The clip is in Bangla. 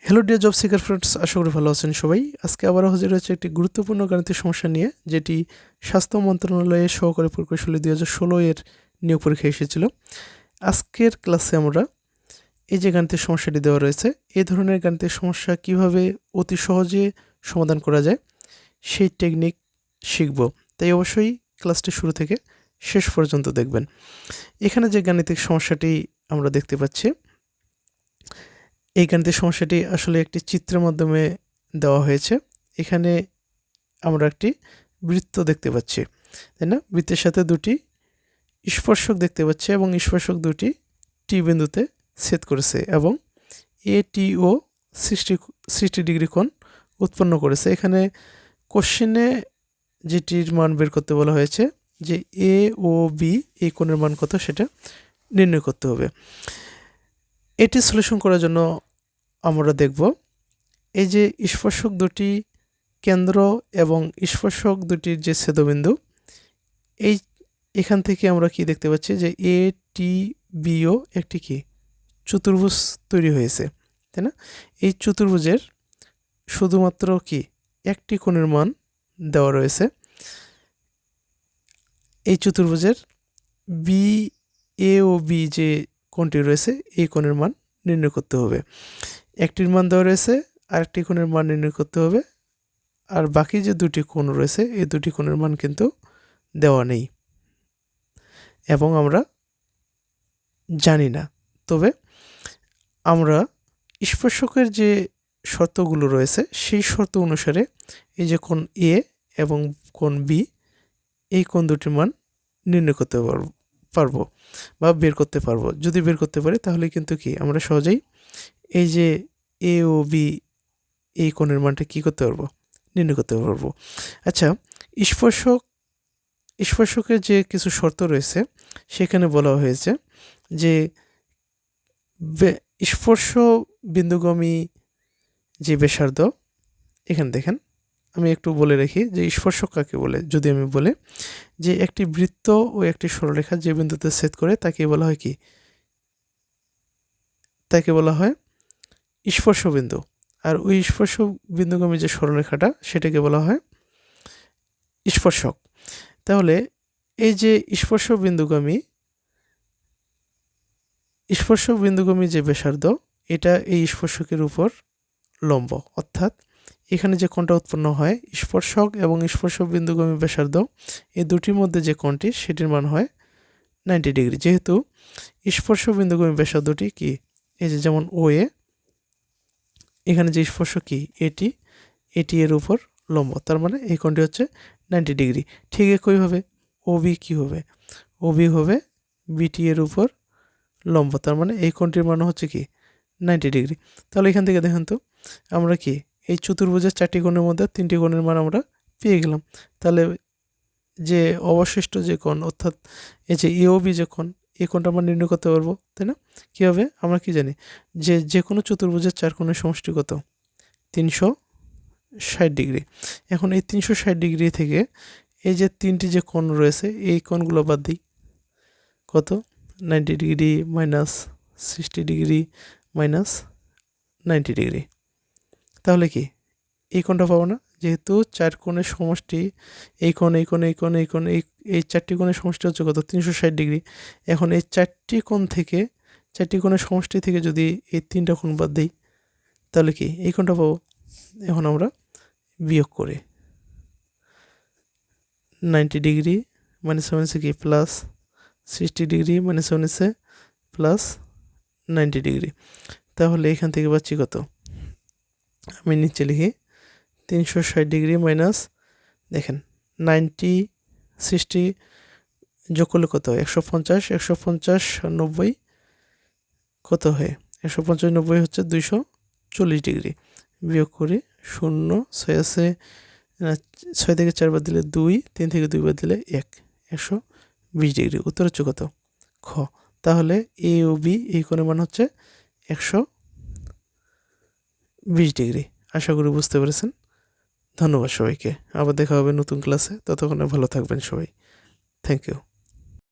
Hello dear job seeker friends, আশা করি ভালো আছেন সবাই। আজকে আবারও হাজির হয়েছে একটি গুরুত্বপূর্ণ গাণিতিক সমস্যা নিয়ে, যেটি স্বাস্থ্য মন্ত্রণালয়ের সহকারী প্রকৌশলী 2016 এর নিয়োগ পরীক্ষা এসেছিল। আজকের ক্লাসে আমরা এই যে গাণিতিক সমস্যাটি দেওয়া রয়েছে, এই ধরনের গাণিতিক সমস্যা কিভাবে অতি সহজে সমাধান করা যায় সেই টেকনিক শিখব। তাই অবশ্যই ক্লাসটি শুরু থেকে শেষ পর্যন্ত দেখবেন। এখানে যে গাণিতিক সমস্যাটি আমরা দেখতে পাচ্ছি, এই গাণিতিক সমস্যাটি আসলে একটি চিত্রের মাধ্যমে দেওয়া হয়েছে। এখানে আমরা একটি বৃত্ত দেখতে পাচ্ছি, তাই না? বৃত্তের সাথে দুটি স্পর্শক দেখতে পাচ্ছি এবং স্পর্শক দুটি টি বিন্দুতে ছেদ করেছে এবং এ টি ও 60 ডিগ্রি কোণ উৎপন্ন করেছে। এখানে কোশ্চেনে যেটির মান বের করতে বলা হয়েছে যে এ ও বি এই কোণের মান কত সেটা নির্ণয় করতে হবে। এটি সলিউশন করার জন্য আমরা দেখব এই যে স্পর্শক দুটি কেন্দ্র এবং স্পর্শক দুটির যে ছেদবিন্দু, এখান থেকে আমরা কি দেখতে পাচ্ছি যে এ টি বিও একটি কি চতুর্ভুজ তৈরি হয়েছে, তাই না? এই চতুর্ভুজের শুধুমাত্র কি একটি কোণের মান দেওয়া রয়েছে। এই চতুর্ভুজের বি এ ও বি যে কোণটি রয়েছে এই কোণের মান নির্ণয় করতে হবে। একটির মান দেওয়া রয়েছে, আরেকটি কোণের মান নির্ণয় করতে হবে, আর বাকি যে দুটি কোণ রয়েছে এই দুটি কোণের মান কিন্তু দেওয়া নেই এবং আমরা জানি না। তবে আমরা স্পর্শকের যে শর্তগুলো রয়েছে সেই শর্ত অনুসারে এই যে কোণ এ এবং কোণ বি এই কোণ দুটির মান নির্ণয় করতে পারবো বা বের করতে পারবো। যদি বের করতে পারি তাহলে কিন্তু কি আমরা সহজেই এই যে এ ও বি এই কোণের মানটা কী করতে পারবো, নির্ণয় করতে পারবো। আচ্ছা, স্পর্শকের যে কিছু শর্ত রয়েছে সেখানে বলা হয়েছে যে স্পর্শ বিন্দুগামী যে ব্যাসার্ধ, এখানে দেখেন আমি একটু বলে রাখি যে স্পর্শক কাকে বলে। যদি আমি বলে যে একটি বৃত্ত ও একটি সরলরেখা যে বিন্দুতে ছেদ করে তাকে বলা হয় কি, তাকে বলা হয় স্পর্শ বিন্দু। আর ওই স্পর্শ বিন্দুগামী যে সরলরেখাটা সেটাকে বলা হয় স্পর্শক। তাহলে এই যে স্পর্শ বিন্দুগামী যে ব্যাসার্ধ, এটা এই স্পর্শকের উপর লম্ব, অর্থাৎ এখানে যে কোণটা উৎপন্ন হয় স্পর্শক এবং স্পর্শ বিন্দুগামী ব্যাসার্ধ এই দুটির মধ্যে যে কোণটি সেটির মান হয় 90 ডিগ্রি। যেহেতু স্পর্শ বিন্দুগামী ব্যাসার্ধটি কি, এই যে যেমন ও এ, এখানে যে স্পর্শক কি এটি এর উপর লম্ব, তার মানে এই কোণটি হচ্ছে 90 ডিগ্রি। ঠিক একইভাবে ও বি কী হবে, ও বি হবে বিটি এর উপর লম্ব, তার মানে এই কোণটির মান হচ্ছে কি 90 ডিগ্রি। তাহলে এখান থেকে দেখেন তো আমরা কি এই চতুর্ভুজের 4টি কোণের মধ্যে 3টি কোণের মান আমরা পেয়ে গেলাম। তাহলে যে অবশিষ্ট যে কোণ, অর্থাৎ এই যে এ ও বি যে কোণ, এই কোণটা আমরা নির্ণয় করতে পারবো, তাই না? কীভাবে? আমরা কি জানি যে কোনো চতুর্ভুজের 4 কোণের সমষ্টি কত, 360 ডিগ্রি। এখন এই 360 ডিগ্রি থেকে এই যে 3টি যে কোণ রয়েছে এই কোণগুলো বাদ দিই, কত, 90 degree minus 60 degree minus 90 degree. তাহলে কি এই কোণটা পাবো না? যেহেতু 4 কোণের সমষ্টি, এই কোণ এই কোণ এই কোণ এই কোণ এই 4টি কোণের সমষ্টি হচ্ছে কত, 360 ডিগ্রি। এখন এই 4টি কোণের সমষ্টি থেকে যদি এই 3টা কোণ বাদ দিই তাহলে কি এই কোণটা পাবো। এখন আমরা বিয়োগ করি, 90 ডিগ্রি মানে হচ্ছে কি প্লাস 60 ডিগ্রি মানে হচ্ছে প্লাস 90 ডিগ্রি। তাহলে এখান থেকে পাচ্ছি কত, আমি নিচে লিখি 360 ডিগ্রি মাইনাস, দেখেন 90 60 যোগ করলে কত হয়, 150, 150 আর 90 কত হয়, 150 90 হচ্ছে 240 ডিগ্রি। বিয়োগ করি 0, 6 আছে, 6 থেকে 4 বাদ দিলে 2, 3 থেকে 2 বাদ দিলে 1, 120 ডিগ্রি। উত্তর হচ্ছে কত, খ। তাহলে এ ও বি এই কোণের মান হচ্ছে 120 ডিগ্রি। আশা করি বুঝতে পেরেছেন। ধন্যবাদ সবাইকে। আবার দেখা হবে নতুন ক্লাসে, ততক্ষণে ভালো থাকবেন সবাই। Thank you.